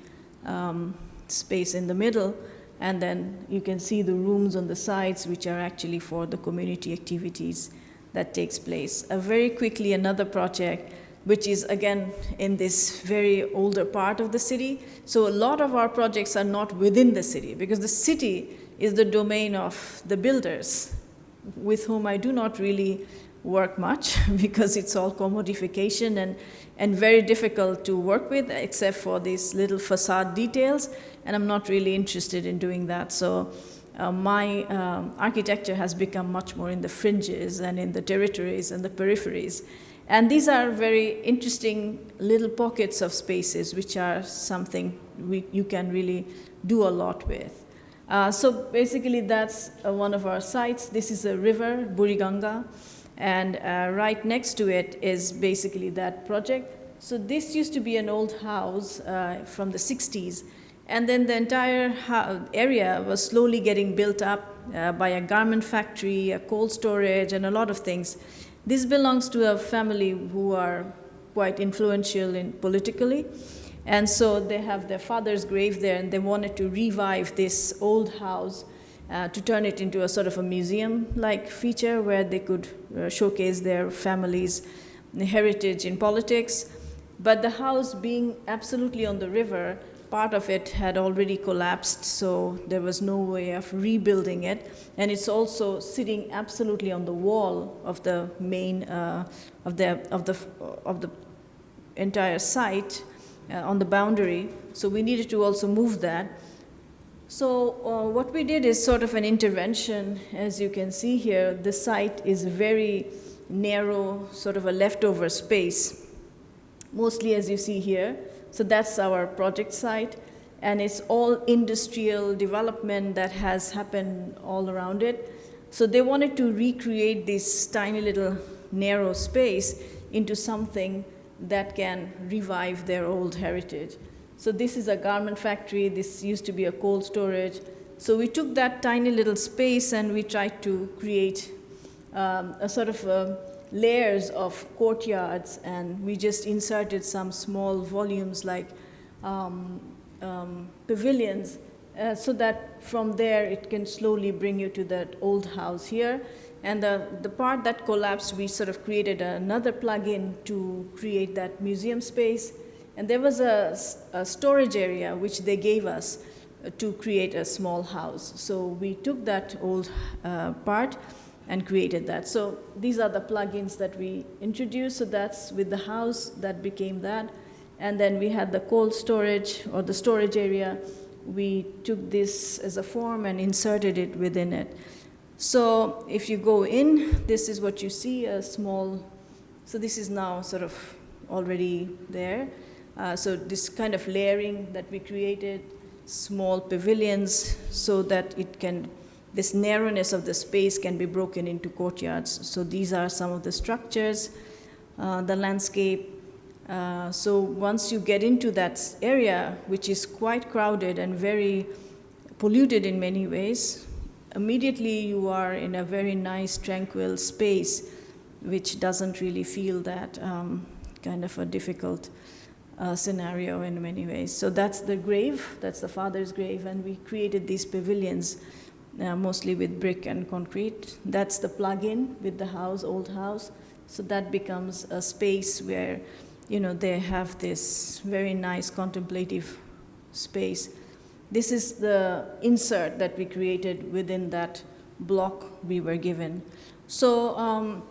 Speaker 2: space in the middle. And then you can see the rooms on the sides, which are actually for the community activities that takes place. Very quickly, another project, which is again in this very older part of the city. So a lot of our projects are not within the city, because the city is the domain of the builders, with whom I do not really work much, because it's all commodification and very difficult to work with, except for these little facade details, and I'm not really interested in doing that. So my architecture has become much more in the fringes and in the territories and the peripheries. And these are very interesting little pockets of spaces, which are something you can really do a lot with. So basically that's one of our sites. This is a river, Buriganga, and right next to it is basically that project. So this used to be an old house from the 60s, And then the entire area was slowly getting built up by a garment factory, a cold storage, and a lot of things. This belongs to a family who are quite influential politically. And so they have their father's grave there, and they wanted to revive this old house to turn it into a sort of a museum-like feature where they could showcase their family's heritage in politics. But the house being absolutely on the river, part of it had already collapsed, so there was no way of rebuilding it. And it's also sitting absolutely on the wall of the main, of the entire site, on the boundary. So we needed to also move that. So what we did is sort of an intervention. As you can see here, the site is very narrow, sort of a leftover space, mostly as you see here. So that's our project site, and it's all industrial development that has happened all around it. So they wanted to recreate this tiny little narrow space into something that can revive their old heritage. So this is a garment factory. This used to be a cold storage. So we took that tiny little space and we tried to create a sort of layers of courtyards, and we just inserted some small volumes like pavilions, so that from there it can slowly bring you to that old house here. And the part that collapsed, we sort of created another plugin to create that museum space. And there was a storage area which they gave us to create a small house. So we took that old part and created that. So these are the plugins that we introduced. So that's with the house, that became that. And then we had the cold storage, or the storage area. We took this as a form and inserted it within it. So if you go in, this is what you see, a small, so this is now sort of already there. So this kind of layering that we created, small pavilions, so that it can, this narrowness of the space can be broken into courtyards. So these are some of the structures, the landscape. So once you get into that area, which is quite crowded and very polluted in many ways, immediately you are in a very nice, tranquil space, which doesn't really feel that kind of a difficult scenario in many ways. So that's the grave, that's the father's grave, and we created these pavilions mostly with brick and concrete. That's the plug-in with the house, old house. So that becomes a space where, you know, they have this very nice contemplative space. This is the insert that we created within that block we were given. So,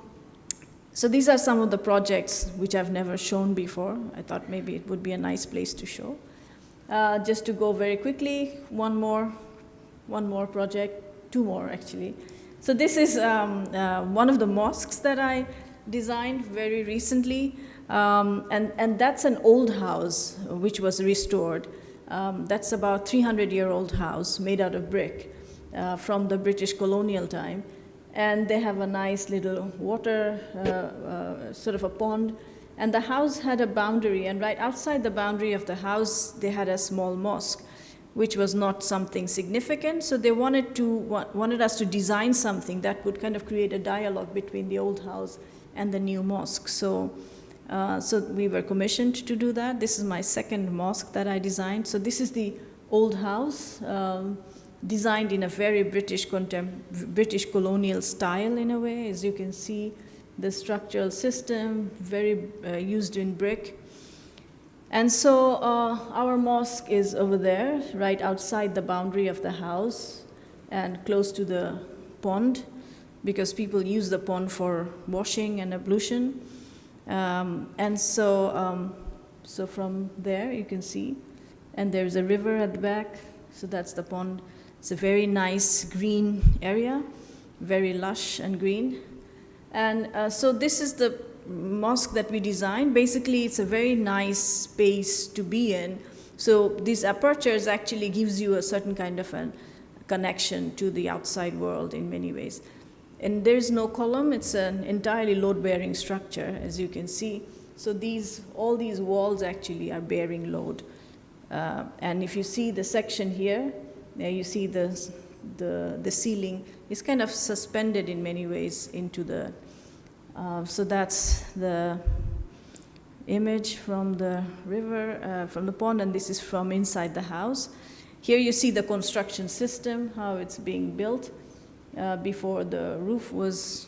Speaker 2: so these are some of the projects which I've never shown before. I thought maybe it would be a nice place to show. Just to go very quickly, one more project, two more actually. So this is one of the mosques that I designed very recently, and that's an old house which was restored. That's about 300-year-old house made out of brick from the British colonial time. And they have a nice little water, sort of a pond. And the house had a boundary, and right outside the boundary of the house, they had a small mosque, which was not something significant. So they wanted us to design something that would kind of create a dialogue between the old house and the new mosque. So, so we were commissioned to do that. This is my second mosque that I designed. So this is the old house, designed in a very British colonial style in a way. As you can see, the structural system, very used in brick. And so our mosque is over there, right outside the boundary of the house and close to the pond, because people use the pond for washing and ablution. And so, so from there you can see, and there's a river at the back, so that's the pond. It's a very nice green area, very lush and green. And so this is the mosque that we designed. Basically, it's a very nice space to be in. So these apertures actually gives you a certain kind of a connection to the outside world in many ways. And there's no column. It's an entirely load-bearing structure, as you can see. So all these walls actually are bearing load. And if you see the section here, you see the ceiling is kind of suspended in many ways into the, so that's the image from the river, from the pond, and this is from inside the house. Here you see the construction system, how it's being built before the roof was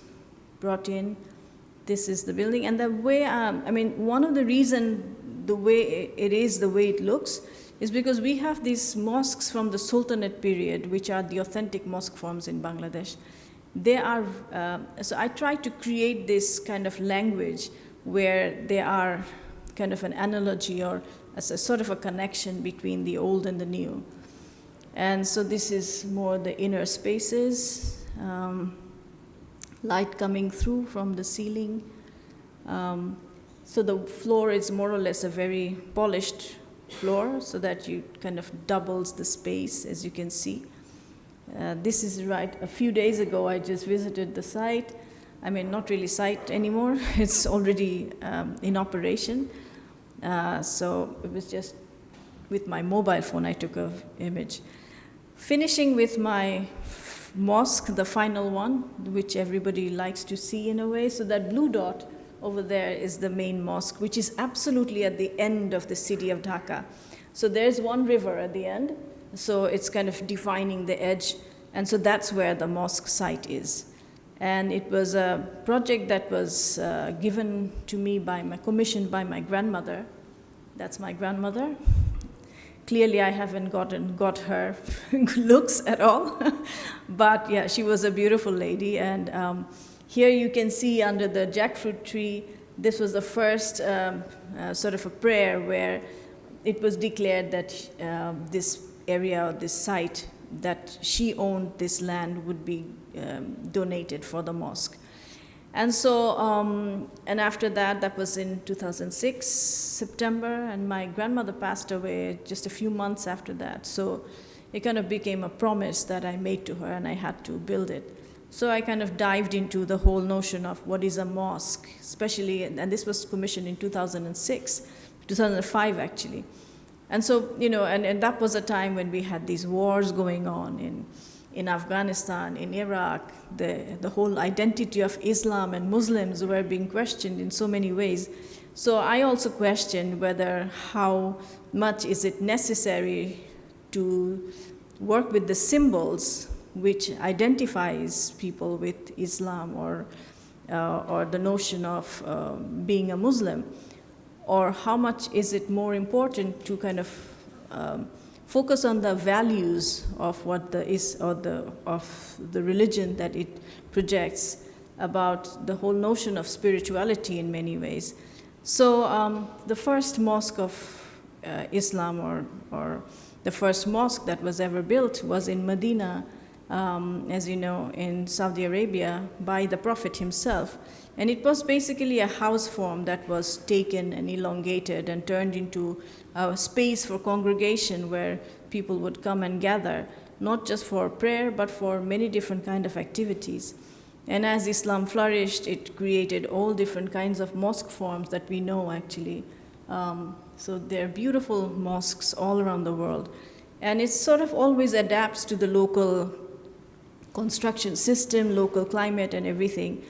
Speaker 2: brought in. This is the building, and the way, I mean, one of the reasons the way it looks is because we have these mosques from the Sultanate period, which are the authentic mosque forms in Bangladesh. They are, so I try to create this kind of language where they are kind of an analogy or as a sort of a connection between the old and the new. And so this is more the inner spaces, light coming through from the ceiling. So the floor is more or less a very polished floor, so that you kind of doubles the space, as you can see. This is right, a few days ago I just visited the site. I mean, not really site anymore, it's already in operation. So it was just with my mobile phone I took an image. Finishing with my mosque, the final one, which everybody likes to see in a way. So that blue dot over there is the main mosque, which is absolutely at the end of the city of Dhaka. So there's one river at the end, so it's kind of defining the edge, and so that's where the mosque site is. And it was a project that was given to me commissioned by my grandmother. That's my grandmother. Clearly, I haven't got her looks at all, but yeah, she was a beautiful lady. And here you can see under the jackfruit tree, this was the first sort of a prayer where it was declared that this area or this site that she owned, this land, would be donated for the mosque. And so, and after that, that was in 2006, September, and my grandmother passed away just a few months after that. So it kind of became a promise that I made to her, and I had to build it. So I kind of dived into the whole notion of what is a mosque, especially, and this was commissioned in 2005 actually. And so, you know, and that was a time when we had these wars going on in Afghanistan, in Iraq. The whole identity of Islam and Muslims were being questioned in so many ways. So I also questioned whether how much is it necessary to work with the symbols which identifies people with Islam or the notion of being a Muslim, or how much is it more important to kind of focus on the values of what of the religion that it projects, about the whole notion of spirituality in many ways. So the first mosque of Islam, or the first mosque that was ever built, was in Medina, as you know, in Saudi Arabia, by the Prophet himself. And it was basically a house form that was taken and elongated and turned into a space for congregation where people would come and gather, not just for prayer, but for many different kinds of activities. And as Islam flourished, it created all different kinds of mosque forms that we know actually. So there are beautiful mosques all around the world. And it sort of always adapts to the local construction system, local climate and everything.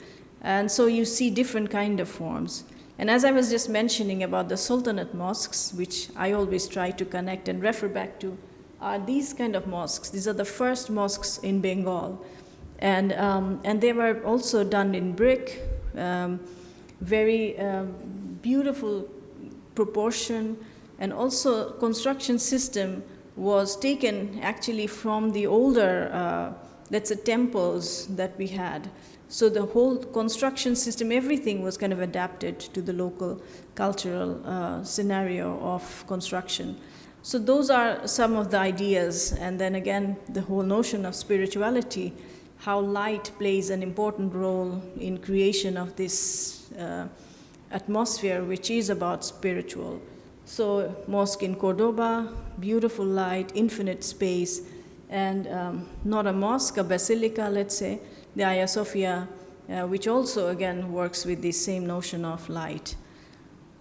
Speaker 2: And so you see different kind of forms. And as I was just mentioning about the Sultanate mosques, which I always try to connect and refer back to, are these kind of mosques. These are the first mosques in Bengal. And they were also done in brick, very beautiful proportion, and also construction system was taken actually from the older, let's say, temples that we had. So the whole construction system, everything was kind of adapted to the local cultural scenario of construction. So those are some of the ideas. And then again, the whole notion of spirituality, how light plays an important role in creation of this atmosphere, which is about spiritual. So mosque in Cordoba, beautiful light, infinite space, and not a mosque, a basilica, let's say, the Hagia Sophia, which also, again, works with this same notion of light.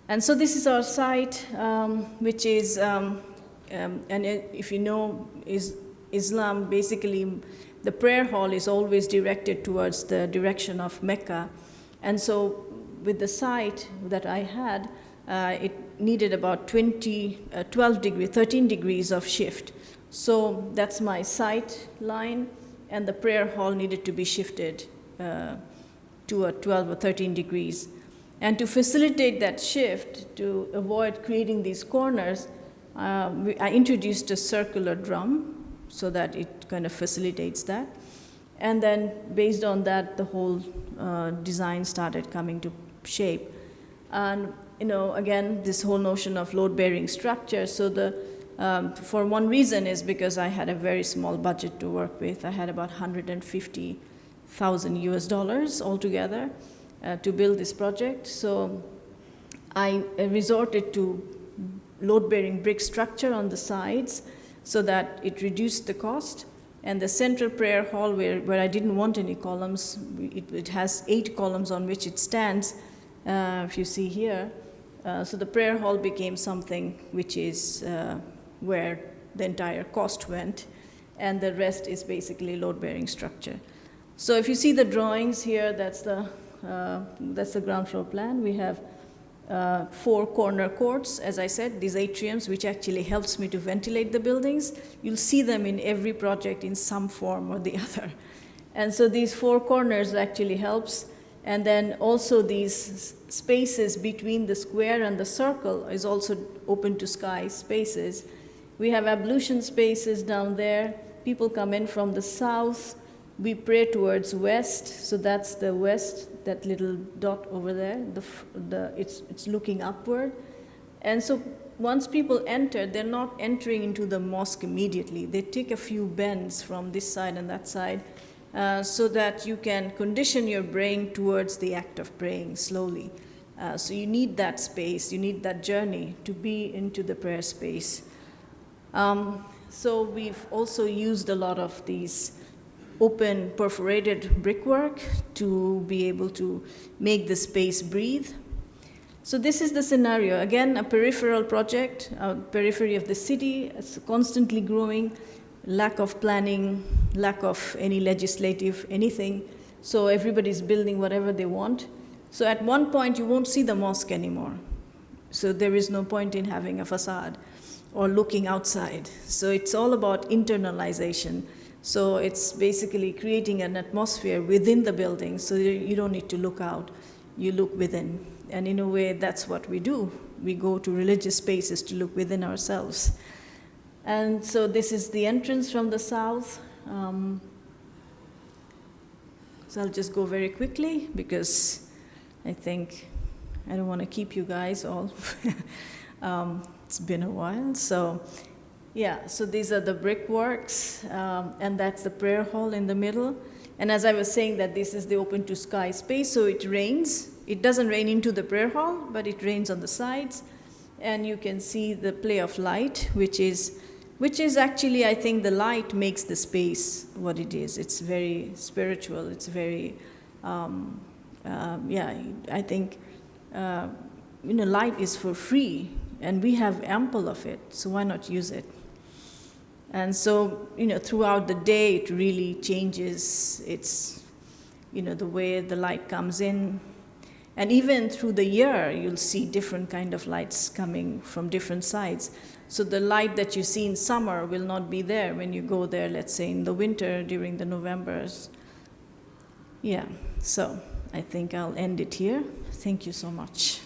Speaker 2: And so this is our site, which is if you know Islam, basically the prayer hall is always directed towards the direction of Mecca. And so with the site that I had, it needed about 13 degrees of shift. So that's my sight line, and the prayer hall needed to be shifted to a 12 or 13 degrees. And to facilitate that shift, to avoid creating these corners, I introduced a circular drum so that it kind of facilitates that. And then based on that, the whole design started coming to shape. And again, this whole notion of load-bearing structure. So for one reason is because I had a very small budget to work with. I had about $150,000 US altogether to build this project. So I resorted to load-bearing brick structure on the sides so that it reduced the cost. And the central prayer hall, where I didn't want any columns, it has 8 columns on which it stands, if you see here. So the prayer hall became something which is where the entire cost went, and the rest is basically load-bearing structure. So if you see the drawings here, that's the ground floor plan. We have 4 corner courts, as I said, these atriums, which actually helps me to ventilate the buildings. You'll see them in every project in some form or the other. And so these 4 corners actually helps. And then also these spaces between the square and the circle is also open to sky spaces. We have ablution spaces down there. People come in from the south. We pray towards west, so that's the west, that little dot over there. It's looking upward. And so once people enter, they're not entering into the mosque immediately. They take a few bends from this side and that side so that you can condition your brain towards the act of praying slowly. So you need that space, you need that journey to be into the prayer space. So we've also used a lot of these open perforated brickwork to be able to make the space breathe. So this is the scenario. Again, a peripheral project, a periphery of the city. It's constantly growing, lack of planning, lack of any legislative anything. So everybody's building whatever they want. So at one point, you won't see the mosque anymore. So there is no point in having a facade or looking outside. So it's all about internalization. So it's basically creating an atmosphere within the building so you don't need to look out, you look within. And in a way, that's what we do. We go to religious spaces to look within ourselves. And so this is the entrance from the south. So I'll just go very quickly because I think I don't want to keep you guys all. It's been a while. So yeah, so these are the brickworks, and that's the prayer hall in the middle. And as I was saying, that this is the open to sky space, so it rains. It doesn't rain into the prayer hall, but it rains on the sides. And you can see the play of light, which is actually, I think the light makes the space what it is. It's very spiritual. It's very, I think, light is for free, and we have ample of it, so why not use it? And so, throughout the day, it really changes. It's, the way the light comes in. And even through the year, you'll see different kind of lights coming from different sides. So the light that you see in summer will not be there when you go there, let's say, in the winter during the Novembers. Yeah, so I think I'll end it here. Thank you so much.